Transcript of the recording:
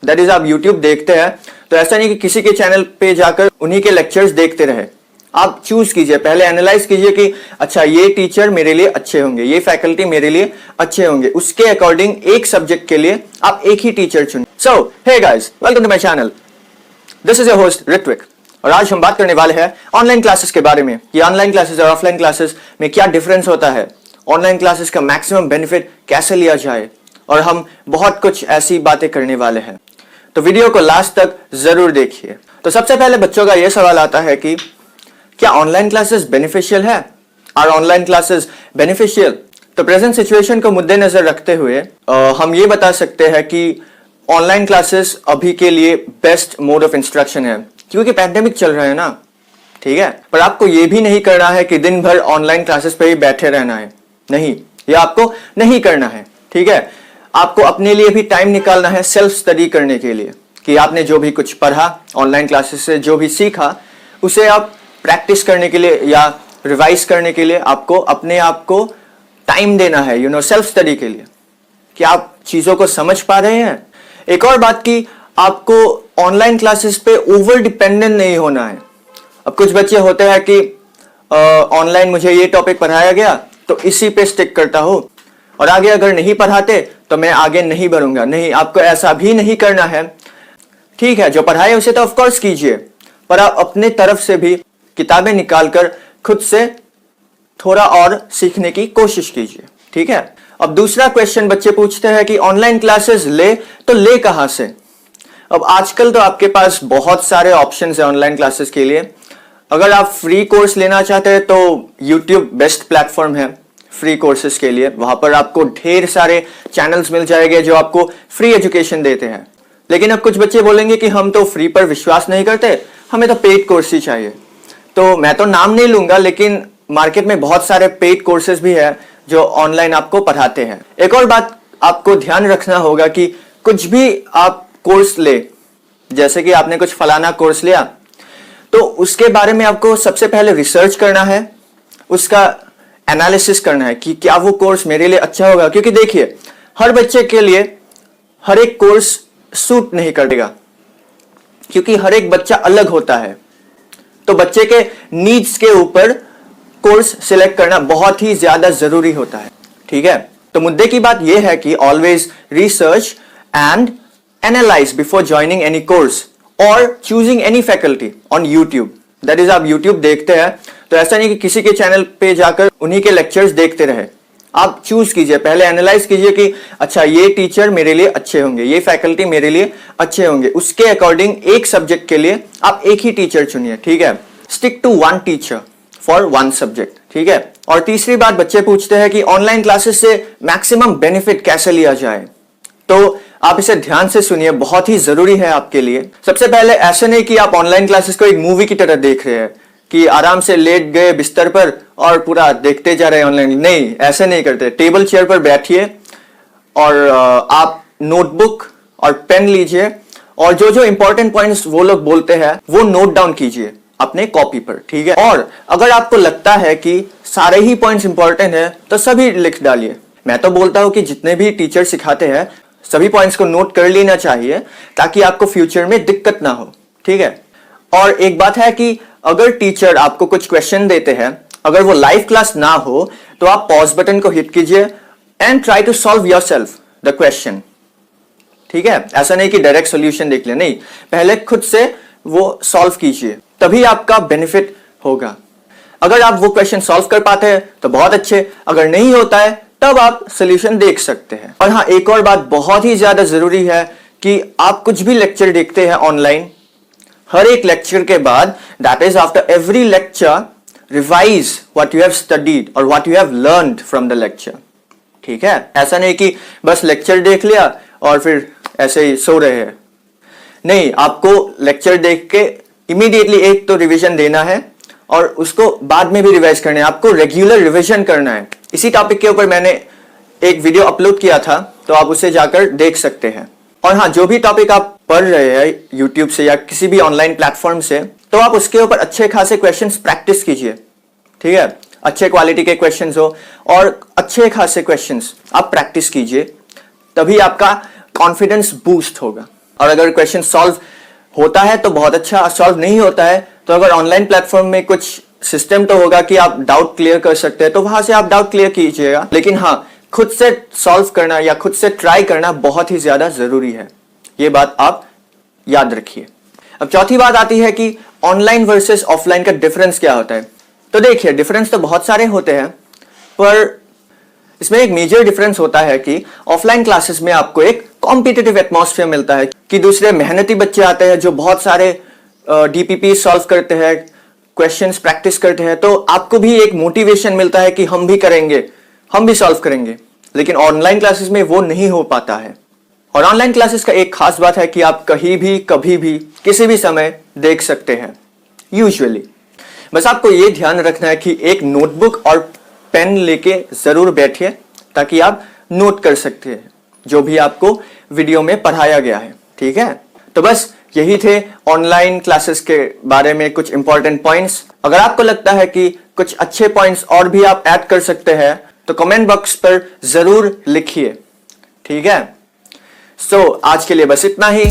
That is आप YouTube देखते हैं तो ऐसा नहीं कि किसी के चैनल पे जाकर उन्हीं के लेक्चर्स देखते रहे। आप चूज कीजिए, पहले एनालाइज कीजिए कि अच्छा ये टीचर मेरे लिए अच्छे होंगे, ये फैकल्टी मेरे लिए अच्छे होंगे, उसके अकॉर्डिंग एक सब्जेक्ट के लिए आप एक ही टीचर चुनिए। So hey guys, welcome to my channel, this is your host Ritvik और आज हम बात करने वाले हैं ऑनलाइन क्लासेस के बारे में कि ऑनलाइन क्लासेस और ऑफलाइन क्लासेस में क्या डिफरेंस होता है, ऑनलाइन क्लासेस का मैक्सिमम बेनिफिट कैसे लिया जाए, और हम बहुत कुछ ऐसी बातें करने वाले हैं। तो वीडियो को लास्ट तक जरूर देखिए। तो सबसे पहले बच्चों का यह सवाल आता है कि क्या ऑनलाइन क्लासेस बेनिफिशियल है? Are online classes beneficial? तो प्रेजेंट सिचुएशन को मुद्देनजर रखते हुए हम ये बता सकते हैं कि ऑनलाइन क्लासेस अभी के लिए बेस्ट मोड ऑफ इंस्ट्रक्शन है, क्योंकि पैंडेमिक चल रहा है ना, ठीक है। पर आपको ये भी नहीं करना है कि दिन भर ऑनलाइन क्लासेस पे ही बैठे रहना है, नहीं, ये आपको नहीं करना है, ठीक है। आपको अपने लिए भी टाइम निकालना है सेल्फ स्टडी करने के लिए, कि आपने जो भी कुछ पढ़ा ऑनलाइन क्लासेस से, जो भी सीखा, उसे आप प्रैक्टिस करने के लिए या रिवाइज करने के लिए आपको अपने आप को टाइम देना है, सेल्फ स्टडी के लिए, कि आप चीजों को समझ पा रहे हैं। एक और बात कि आपको ऑनलाइन क्लासेस पे ओवर डिपेंडेंट नहीं होना है। अब कुछ बच्चे होते हैं कि ऑनलाइन मुझे ये टॉपिक पढ़ाया गया तो इसी पे स्टिक करता हूं, और आगे अगर नहीं पढ़ाते तो मैं आगे नहीं बढ़ूंगा। नहीं, आपको ऐसा भी नहीं करना है। ठीक है, जो पढ़ाए उसे तो ऑफकोर्स कीजिए, पर आप अपने तरफ से भी किताबें निकालकर खुद से थोड़ा और सीखने की कोशिश कीजिए, ठीक है। अब दूसरा क्वेश्चन बच्चे पूछते हैं कि ऑनलाइन क्लासेस ले तो ले कहां से? अब आजकल तो आपके पास बहुत सारे ऑप्शंस है ऑनलाइन क्लासेस के लिए। अगर आप फ्री कोर्स लेना चाहते हैं तो YouTube बेस्ट प्लेटफॉर्म है फ्री कोर्सेज के लिए। वहां पर आपको ढेर सारे चैनल्स मिल जाएंगे जो आपको फ्री एजुकेशन देते हैं। लेकिन अब कुछ बच्चे बोलेंगे कि हम तो फ्री पर विश्वास नहीं करते, हमें तो पेड कोर्स ही चाहिए। तो मैं तो नाम नहीं लूंगा, लेकिन मार्केट में बहुत सारे पेड कोर्सेज भी है जो ऑनलाइन आपको पढ़ाते हैं। एक और बात आपको ध्यान रखना होगा कि कुछ भी आप कोर्स ले, जैसे कि आपने कुछ फलाना कोर्स लिया, तो उसके बारे में आपको सबसे पहले रिसर्च करना है, उसका एनालिसिस करना है कि क्या वो कोर्स मेरे लिए अच्छा होगा। क्योंकि देखिए, हर बच्चे के लिए हर एक कोर्स सूट नहीं करेगा, क्योंकि हर एक बच्चा अलग होता है। तो बच्चे के नीड्स के ऊपर कोर्स सिलेक्ट करना बहुत ही ज्यादा जरूरी होता है, ठीक है। तो मुद्दे की बात यह है कि always research and analyse before joining any course और choosing any faculty on YouTube. That is आप यूट्यूब देखते हैं तो ऐसा नहीं कि किसी के चैनल पे जाकर उन्हीं के लेक्चर्स देखते रहे। आप चूज कीजिए, पहले एनालाइज कीजिए कि अच्छा ये टीचर मेरे लिए अच्छे होंगे, ये फैकल्टी मेरे लिए अच्छे होंगे, उसके अकॉर्डिंग एक सब्जेक्ट के लिए आप एक ही टीचर चुनिए, ठीक है। Stick to one teacher for one subject, ठीक है। और तीसरी बात बच्चे पूछते हैं कि ऑनलाइन क्लासेस से मैक्सिमम बेनिफिट कैसे लिया जाए, तो आप इसे ध्यान से सुनिए, बहुत ही जरूरी है आपके लिए। सबसे पहले ऐसे नहीं कि आप ऑनलाइन क्लासेस को एक मूवी की तरह देख रहे हैं कि आराम से लेट गए बिस्तर पर और पूरा देखते जा रहे हैं ऑनलाइन। नहीं, ऐसे नहीं करते। टेबल चेयर पर बैठिए और आप नोटबुक और पेन लीजिए और जो जो इंपॉर्टेंट पॉइंट्स वो लोग बोलते हैं वो नोट डाउन कीजिए अपने कॉपी पर, ठीक है। और अगर आपको लगता है कि सारे ही पॉइंट्स इंपॉर्टेंट है तो सभी लिख डालिए। मैं तो बोलता हूं कि जितने भी टीचर सिखाते हैं सभी पॉइंट्स को नोट कर लेना चाहिए ताकि आपको फ्यूचर में दिक्कत ना हो, ठीक है। और एक बात है कि अगर टीचर आपको कुछ क्वेश्चन देते हैं, अगर वो लाइव क्लास ना हो तो आप पॉज बटन को हिट कीजिए and try to solve yourself the question, ठीक है। ऐसा नहीं कि डायरेक्ट सॉल्यूशन देख ले, नहीं, पहले खुद से वो सॉल्व कीजिए, तभी आपका बेनिफिट होगा। अगर आप वो क्वेश्चन सॉल्व कर पाते हैं तो बहुत अच्छे, अगर नहीं होता है तब आप सॉल्यूशन देख सकते हैं। और हाँ, एक और बात बहुत ही ज्यादा जरूरी है कि आप कुछ भी लेक्चर देखते हैं ऑनलाइन, हर एक लेक्चर के बाद, that is after every lecture, revise what you have studied और what you have learned from the lecture, ठीक है। ऐसा नहीं कि बस लेक्चर देख लिया और फिर ऐसे ही सो रहे हैं। नहीं, आपको लेक्चर देख के इमीडिएटली एक तो रिवीजन देना है और उसको बाद में भी रिवाइज करना है। आपको रेगुलर रिवीजन करना है। इसी टॉपिक के ऊपर मैंने एक वीडियो अपलोड किया था, तो आप उसे जाकर देख सकते हैं। और हाँ, जो भी टॉपिक आप पढ़ रहे हैं यूट्यूब से या किसी भी ऑनलाइन प्लेटफॉर्म से, तो आप उसके ऊपर अच्छे खासे क्वेश्चंस प्रैक्टिस कीजिए, ठीक है। अच्छे क्वालिटी के क्वेश्चंस हो और अच्छे खासे क्वेश्चंस आप प्रैक्टिस कीजिए, तभी आपका कॉन्फिडेंस बूस्ट होगा, और अगर क्वेश्चन सॉल्व होता है तो बहुत अच्छा, सॉल्व नहीं होता है तो अगर ऑनलाइन प्लेटफॉर्म में कुछ सिस्टम तो होगा कि आप डाउट क्लियर कर सकते हैं, तो वहां से आप डाउट क्लियर कीजिएगा। लेकिन हाँ, खुद से सॉल्व करना या खुद से ट्राई करना बहुत ही ज्यादा जरूरी है, ये बात आप याद रखिए। अब चौथी बात आती है कि ऑनलाइन वर्सेस ऑफलाइन का डिफरेंस क्या होता है। तो देखिए, डिफरेंस तो बहुत सारे होते हैं, पर इसमें एक मेजर डिफरेंस होता है कि ऑफलाइन क्लासेस में आपको एक कॉम्पिटिटिव एटमॉस्फेयर मिलता है कि दूसरे मेहनती बच्चे आते हैं जो बहुत सारे डीपीपी सॉल्व करते हैं, क्वेश्चंस प्रैक्टिस करते हैं, तो आपको भी एक मोटिवेशन मिलता है कि हम भी करेंगे, हम भी सॉल्व करेंगे। लेकिन ऑनलाइन क्लासेस में वो नहीं हो पाता है। और ऑनलाइन क्लासेस का एक खास बात है कि आप कहीं भी, कभी भी, किसी भी समय देख सकते हैं यूजुअली। बस आपको ये ध्यान रखना है कि एक नोटबुक और पेन लेके जरूर बैठिए ताकि आप नोट कर सकते हैं जो भी आपको वीडियो में पढ़ाया गया है। ठीक है, तो बस यही थे ऑनलाइन क्लासेस के बारे में कुछ इंपॉर्टेंट पॉइंट्स। अगर आपको लगता है कि कुछ अच्छे पॉइंट्स और भी आप ऐड कर सकते हैं तो कमेंट बॉक्स पर जरूर लिखिए। ठीक है, सो आज के लिए बस इतना ही।